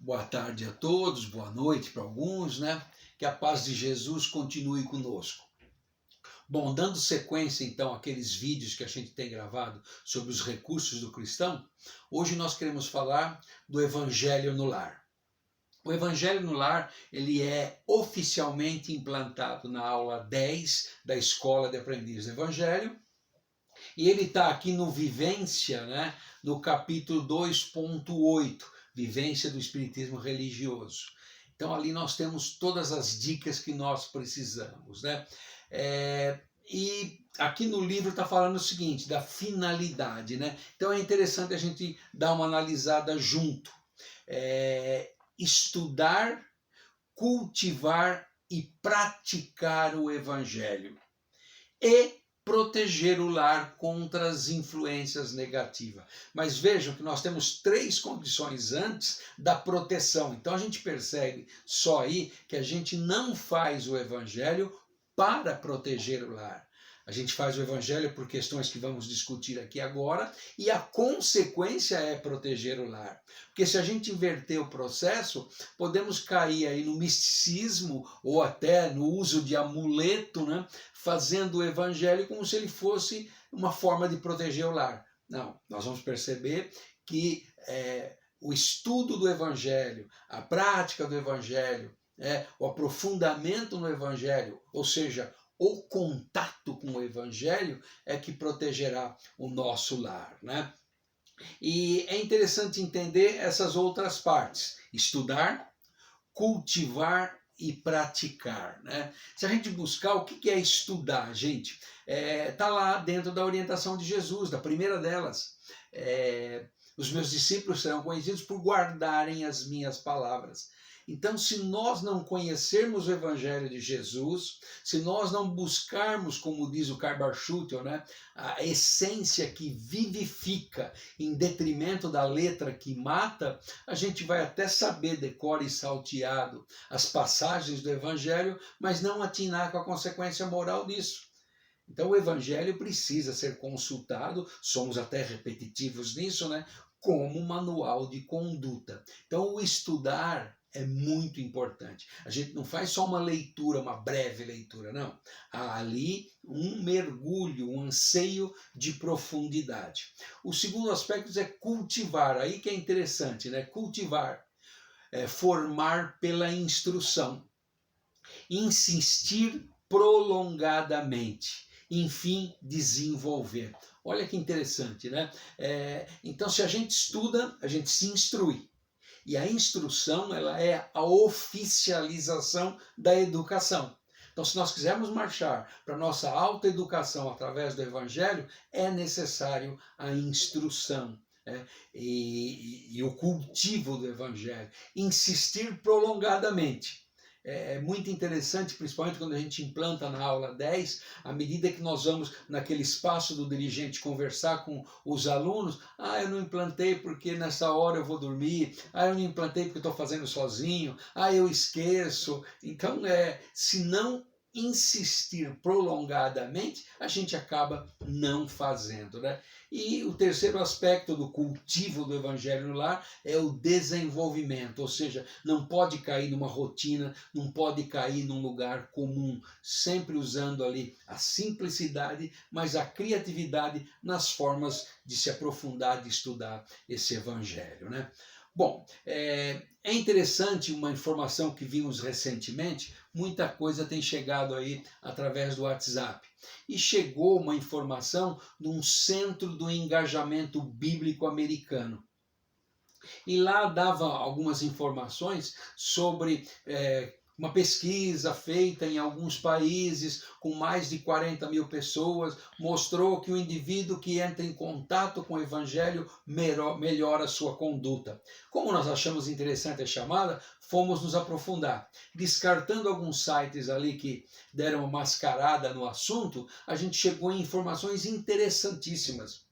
Boa tarde a todos, boa noite para alguns, né? Que a paz de Jesus continue conosco. Bom, dando sequência então àqueles vídeos que a gente tem gravado sobre os recursos do cristão, hoje nós queremos falar do Evangelho no Lar. O Evangelho no Lar, ele é oficialmente implantado na aula 10 da Escola de Aprendizes do Evangelho, e ele está aqui no Vivência, né? No capítulo 2.8, Vivência do Espiritismo Religioso. Então ali nós temos todas as dicas que nós precisamos, né? E aqui no livro está falando o seguinte, da finalidade, né? Então é interessante a gente dar uma analisada junto. Estudar, cultivar e praticar o Evangelho. E proteger o lar contra as influências negativas. Mas vejam que nós temos 3 condições antes da proteção. Então a gente percebe só aí que a gente não faz o Evangelho para proteger o lar. A gente faz o Evangelho por questões que vamos discutir aqui agora, e a consequência é proteger o lar. Porque se a gente inverter o processo, podemos cair aí no misticismo ou até no uso de amuleto, né? Fazendo o Evangelho como se ele fosse uma forma de proteger o lar. Não, nós vamos perceber que o estudo do Evangelho, a prática do Evangelho, o aprofundamento no Evangelho, ou seja, o contato com o Evangelho é que protegerá o nosso lar, né? E é interessante entender essas outras partes: estudar, cultivar e praticar, né? Se a gente buscar o que é estudar, gente, tá lá dentro da orientação de Jesus, da primeira delas. Os meus discípulos serão conhecidos por guardarem as minhas palavras. Então, se nós não conhecermos o Evangelho de Jesus, se nós não buscarmos, como diz o Karl Schutel, né, a essência que vivifica em detrimento da letra que mata, a gente vai até saber de cor e salteado as passagens do Evangelho, mas não atinar com a consequência moral disso. Então o Evangelho precisa ser consultado, somos até repetitivos nisso, né, como manual de conduta. Então o estudar é muito importante. A gente não faz só uma leitura, uma breve leitura, não. Há ali um mergulho, um anseio de profundidade. O segundo aspecto é cultivar, aí que é interessante, né? Cultivar, formar pela instrução, insistir prolongadamente, enfim, desenvolver. Olha que interessante, né? Então, se a gente estuda, a gente se instrui. E a instrução, ela é a oficialização da educação. Então, se nós quisermos marchar para a nossa autoeducação através do Evangelho, é necessário a instrução, e o cultivo do Evangelho. Insistir prolongadamente. É muito interessante, principalmente quando a gente implanta na aula 10, à medida que nós vamos naquele espaço do dirigente conversar com os alunos, eu não implantei porque nessa hora eu vou dormir, eu não implantei porque estou fazendo sozinho, eu esqueço. Então, se não insistir prolongadamente, a gente acaba não fazendo, né? E o terceiro aspecto do cultivo do Evangelho no lar é o desenvolvimento, ou seja, não pode cair numa rotina, não pode cair num lugar comum, sempre usando ali a simplicidade, mas a criatividade nas formas de se aprofundar, de estudar esse Evangelho, né? Bom, é interessante uma informação que vimos recentemente, muita coisa tem chegado aí através do WhatsApp. E chegou uma informação de um centro do engajamento bíblico americano. E lá dava algumas informações sobre uma pesquisa feita em alguns países com mais de 40 mil pessoas, mostrou que o indivíduo que entra em contato com o Evangelho melhora a sua conduta. Como nós achamos interessante a chamada, fomos nos aprofundar. Descartando alguns sites ali que deram uma mascarada no assunto, a gente chegou em informações interessantíssimas.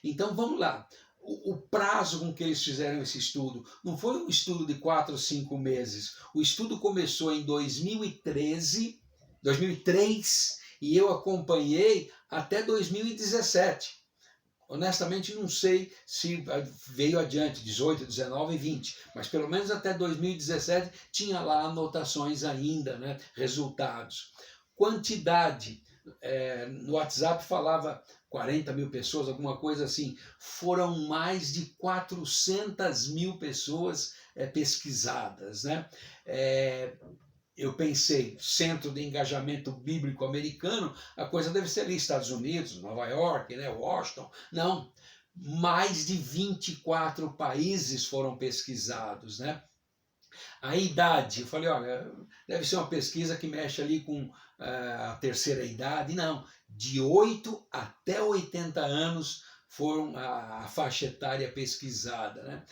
Então vamos lá. O prazo com que eles fizeram esse estudo não foi um estudo de 4 ou 5 meses. O estudo começou em 2003, e eu acompanhei até 2017. honestamente não sei se veio adiante 18, 19 e 20, mas pelo menos até 2017 tinha lá anotações ainda, né, resultados. Quantidade, no WhatsApp falava 40 mil pessoas, alguma coisa assim. Foram mais de 400 mil pessoas pesquisadas, né? Eu pensei, centro de engajamento bíblico americano, a coisa deve ser ali, Estados Unidos, Nova York, né, Washington. Não, mais de 24 países foram pesquisados, né? A idade, eu falei, olha, deve ser uma pesquisa que mexe ali com a terceira idade. Não, de 8 até 80 anos foram a faixa etária pesquisada, né?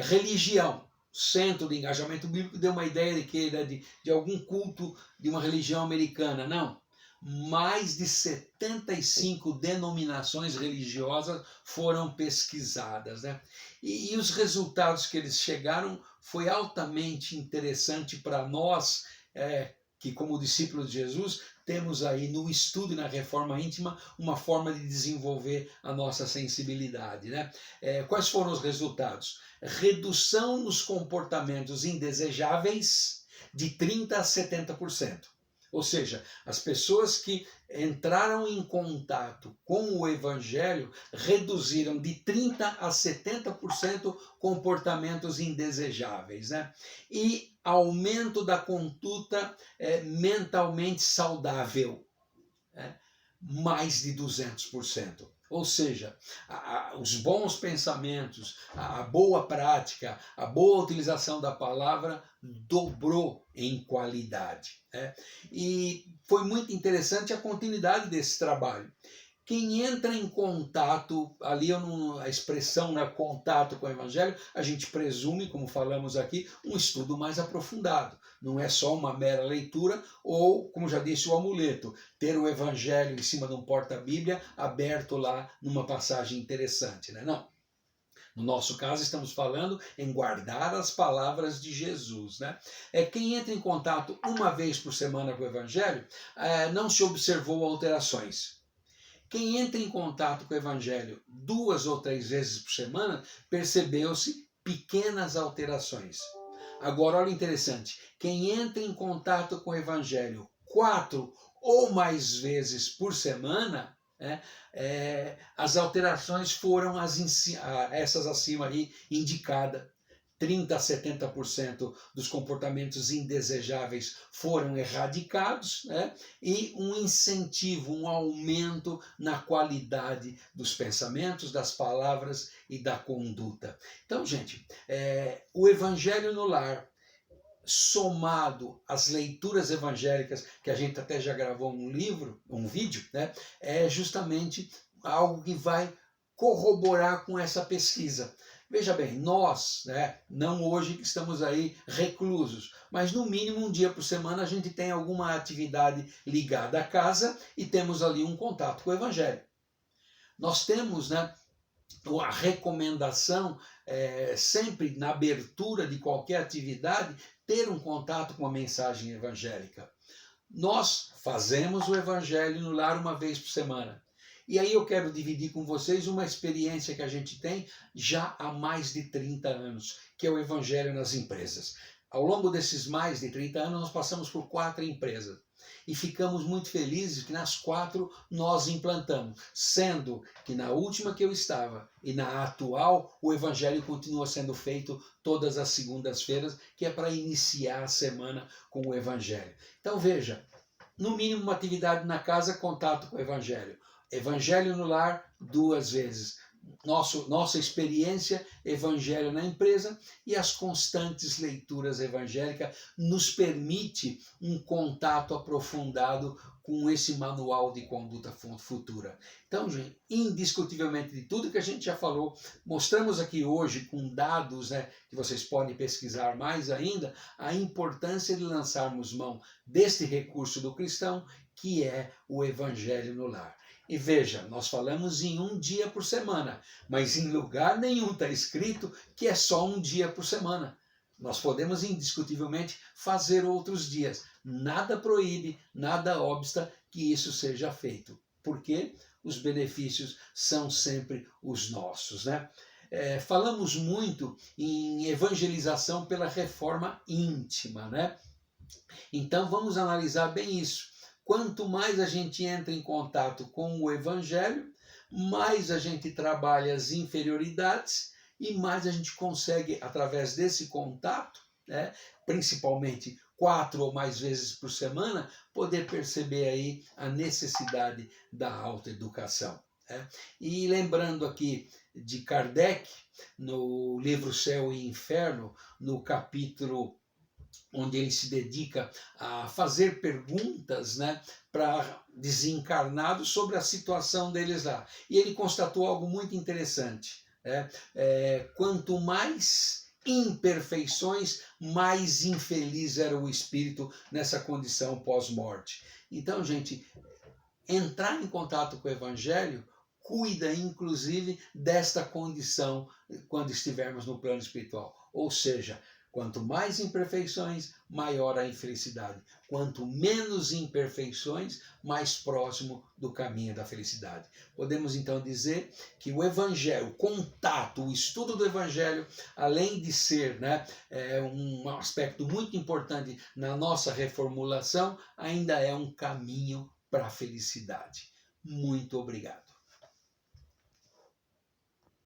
Religião, centro de engajamento bíblico, deu uma ideia de que era de algum culto de uma religião americana. Não, mais de 75 denominações religiosas foram pesquisadas, né? E os resultados que eles chegaram foi altamente interessante para nós, que como discípulos de Jesus, temos aí no estudo e na reforma íntima uma forma de desenvolver a nossa sensibilidade, né? Quais foram os resultados? Redução nos comportamentos indesejáveis de 30% a 70%. Ou seja, as pessoas que entraram em contato com o Evangelho reduziram de 30% a 70% comportamentos indesejáveis, né? E aumento da conduta mentalmente saudável, né? Mais de 200%. Ou seja, os bons pensamentos, a boa prática, a boa utilização da palavra dobrou em qualidade, né? E foi muito interessante a continuidade desse trabalho. Quem entra em contato, ali a expressão, né, contato com o Evangelho, a gente presume, como falamos aqui, um estudo mais aprofundado. Não é só uma mera leitura ou, como já disse o amuleto, ter o Evangelho em cima de um porta-bíblia aberto lá numa passagem interessante, né? Não. No nosso caso, estamos falando em guardar as palavras de Jesus, né? Quem entra em contato uma vez por semana com o Evangelho, não se observou alterações. Quem entra em contato com o Evangelho 2 ou 3 vezes por semana, percebeu-se pequenas alterações. Agora, olha interessante, quem entra em contato com o Evangelho 4 ou mais vezes por semana, as alterações foram essas acima aí indicadas. 30% a 70% dos comportamentos indesejáveis foram erradicados, né? E um incentivo, um aumento na qualidade dos pensamentos, das palavras e da conduta. Então, gente, o Evangelho no Lar, somado às leituras evangélicas, que a gente até já gravou um vídeo, né? É justamente algo que vai corroborar com essa pesquisa. Veja bem, nós, né, não hoje que estamos aí reclusos, mas no mínimo um dia por semana a gente tem alguma atividade ligada à casa e temos ali um contato com o Evangelho. Nós temos, né, a recomendação, sempre na abertura de qualquer atividade, ter um contato com a mensagem evangélica. Nós fazemos o Evangelho no Lar uma vez por semana. E aí eu quero dividir com vocês uma experiência que a gente tem já há mais de 30 anos, que é o Evangelho nas empresas. Ao longo desses mais de 30 anos, nós passamos por 4 empresas. E ficamos muito felizes que nas 4 nós implantamos, sendo que na última que eu estava e na atual, o Evangelho continua sendo feito todas as segundas-feiras, que é para iniciar a semana com o Evangelho. Então veja, no mínimo uma atividade na casa, contato com o Evangelho. Evangelho no Lar 2 vezes. Nossa experiência, Evangelho na empresa e as constantes leituras evangélicas nos permite um contato aprofundado com esse manual de conduta futura. Então, gente, indiscutivelmente de tudo que a gente já falou, mostramos aqui hoje com dados, né, que vocês podem pesquisar mais ainda, a importância de lançarmos mão deste recurso do cristão, que é o Evangelho no Lar. E veja, nós falamos em um dia por semana, mas em lugar nenhum está escrito que é só um dia por semana. Nós podemos indiscutivelmente fazer outros dias. Nada proíbe, nada obsta que isso seja feito. Por quê? os benefícios são sempre os nossos, né? Falamos muito em evangelização pela reforma íntima, né? Então vamos analisar bem isso. Quanto mais a gente entra em contato com o Evangelho, mais a gente trabalha as inferioridades e mais a gente consegue, através desse contato, né, principalmente 4 ou mais vezes por semana, poder perceber aí a necessidade da autoeducação. Né? E lembrando aqui de Kardec, no livro Céu e Inferno, no capítulo onde ele se dedica a fazer perguntas, né, para desencarnados sobre a situação deles lá. E ele constatou algo muito interessante. Né? Quanto mais imperfeições, mais infeliz era o espírito nessa condição pós-morte. Então, gente, entrar em contato com o Evangelho cuida, inclusive, desta condição quando estivermos no plano espiritual. Ou seja, quanto mais imperfeições, maior a infelicidade. Quanto menos imperfeições, mais próximo do caminho da felicidade. Podemos então dizer que o Evangelho, o contato, o estudo do Evangelho, além de ser, né, um aspecto muito importante na nossa reformulação, ainda é um caminho para a felicidade. Muito obrigado.